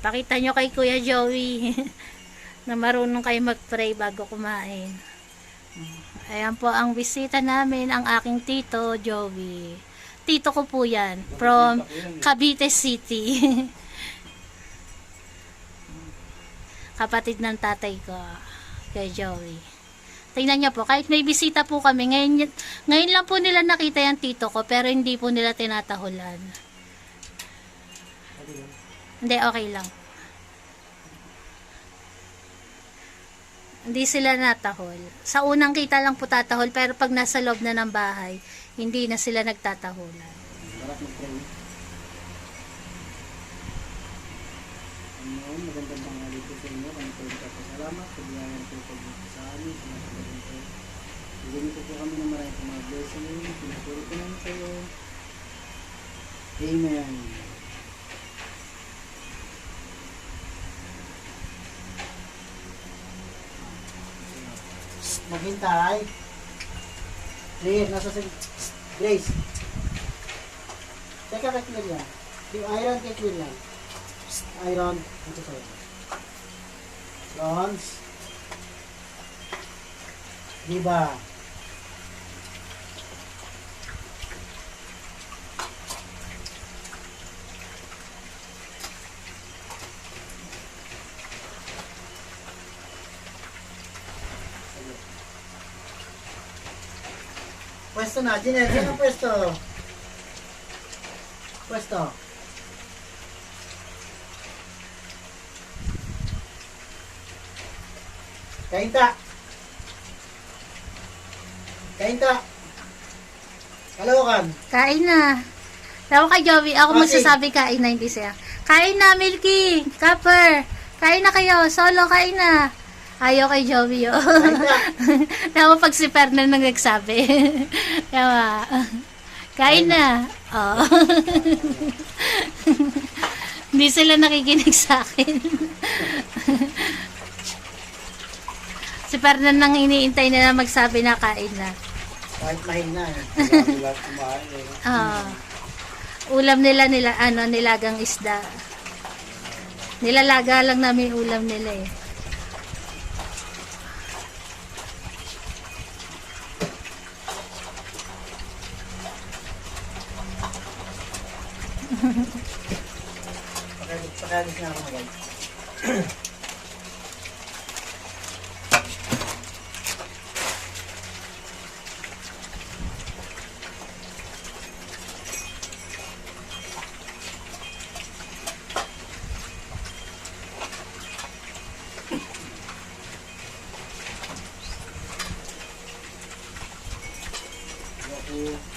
Pakita nyo kay Kuya Joey na marunong kayo mag-pray bago kumain. Ayan po ang bisita namin, ang aking tito, Joey. Tito ko po yan, from Cavite City. Kapatid ng tatay ko, kay Joey. Tingnan niyo po, kahit may bisita po kami, ngayon lang po nila nakita yung tito ko, pero hindi po nila tinatahulan. Hindi, okay lang. Hindi sila natahol. Sa unang kita lang po tatahol, pero pag nasa loob na ng bahay, hindi na sila nagtatahulan. Magandang panghali po sa inyo. Kami po salamat sa biyayang po sa amin. Bigyan niyo po kami ng maraming mga blessing. Pinapuri ko namin kayo. Amen. Maghintay. Grace, nasa si Grace. Teka, kay clear yan. Yung iron kay clear yan. Iron. Ito sa'yo. Lons. Diba? Pwesto na, Jinel. Saan ang pwesto? Pwesto. Kainta. Kainta. Kalawakan. Kain na. Tawag kay Joey, ako magsasabi kain na, hindi siya. Kain na, Milky! Copper! Kain na kayo, solo, kain na! Ayaw kay Joey, oh. Tama pag si Fernan nang nagsabi. Tama. Kain na. Oh. Hindi sila nakikinig sa akin. Si Fernan nang iniintay na magsabi na kain na. Kahit mahina eh. Ulam nila, nilagang isda. Nilalaga lang namin ulam nila eh. Pakalis na ako magay.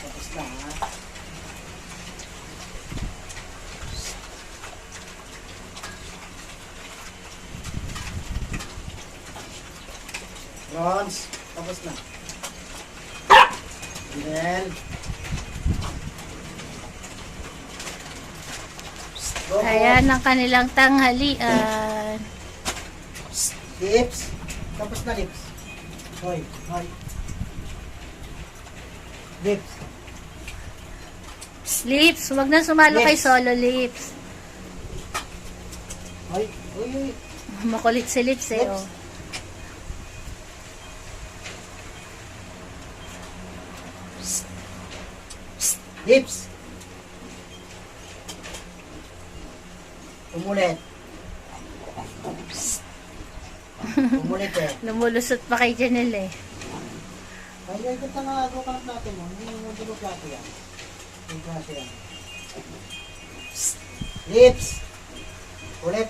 Tapos na ha. Bronze. Tapos na. Then Ayan ang kanilang tanghalian. lips. Tapos na lips. Hoy, hoy. Lips. Lips, wag na sumalo Lips. kay Solo Lips. Hoy, uy, uy. Makulit si Lips eh, Lips. oh. Lips. Umulit. Umulit eh. Lumulusot pa kay Janelle eh. Kaya ito nga ako ka ng plato mo. Hindi mo dulo plato yan. Yung plato yan. Lips. Ulit.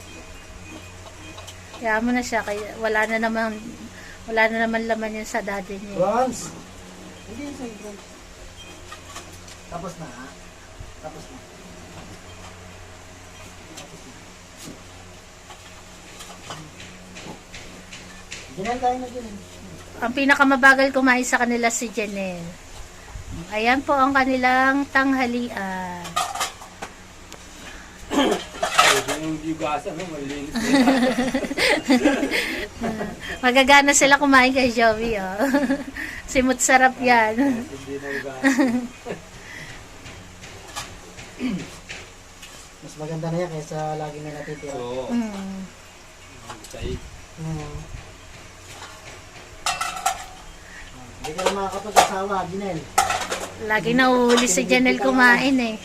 Kaya mo na siya, kaya wala na naman laman yun sa daddy niya. Bronze. Hindi yung sa'yo bronze. Tapos na ha. Tapos na. Dinan tayo na dyan. Ang pinakamabagal kumain sa kanila si Janelle. Ayan po ang kanilang tanghalian. Yung yugasan, no? Malinis. Magagana sila kumain kay Joey, oh. Simut sarap yan. Hindi na yugasan. Mas maganda na yan kaysa lagi may natitira. Oo. Mm. Say, Hmm. Hindi ka na makakapag-asawa, Ginel. Lagi nahuhuli si Janelle kumain eh.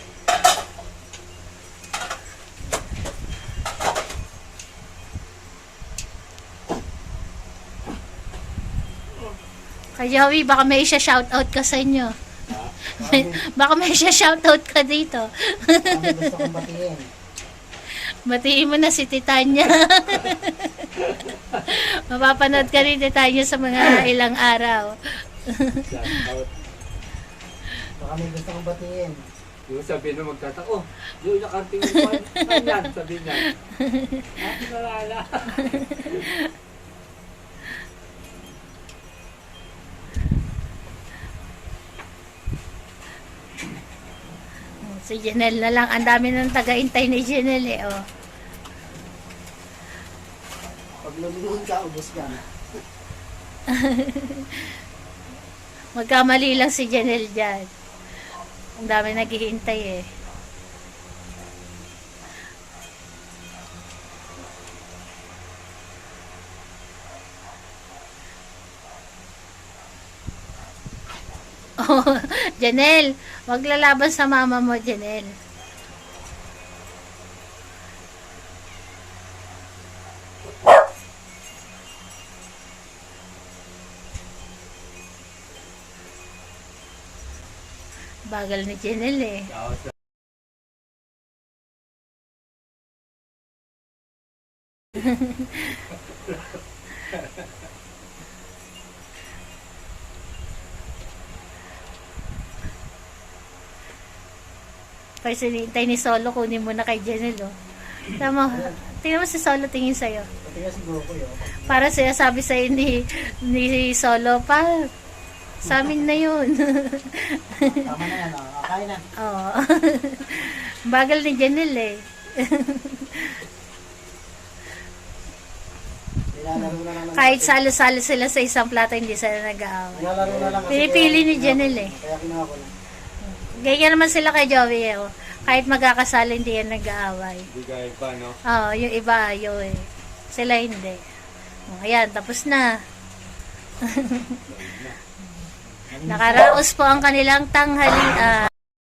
Kay Joey, baka may isa-shoutout ka sa inyo. Baka may isa-shoutout ka dito. Kami gusto kong batiin. Batiin mo na si Titania. Mapapanood ka rin Titania sa mga ilang araw. shout out. Baka may gusto kong batiin. Yung sabihin na magtatako, yung nakanting mo pa, yan, sabihin niya. Ako nalala. Si Janelle na lang. Ang dami ng taga-intay ni Janelle eh. Oh. Pag luluhod ka, ubos ka na. Magkamali lang si Janelle dyan. Ang dami naghihintay eh. Oh, Janelle, wag lalaban sa mama mo, Janelle. Bagal ni Janelle eh. Shout out. Kaya sinintay ni Solo, kunin mo na kay Janelle oh. Tama, tingnan mo si Solo tingin sa'yo. Pati nga si Goku yun. Para siya sabi sa'yo ni Solo pa. Sa amin na yun. Tama na yan, kain na. Oo. Bagal ni Janelle eh. Nilalaro na lang. Kahit salo-salo sila sa isang plato, hindi sila nag-aaway. Nilalaro na lang. kasi Pinipili kaya- ni Janelle eh. Kaya kinuha ko na. Ganyan naman sila kay Joey eh. Oh. Kahit magkakasalo, hindi yan nag-aaway. Hindi ka iba, no? Oo, yung iba ayaw eh. Sila hindi. Oh, ayan, tapos na. Nakaraos po ang kanilang tanghalian.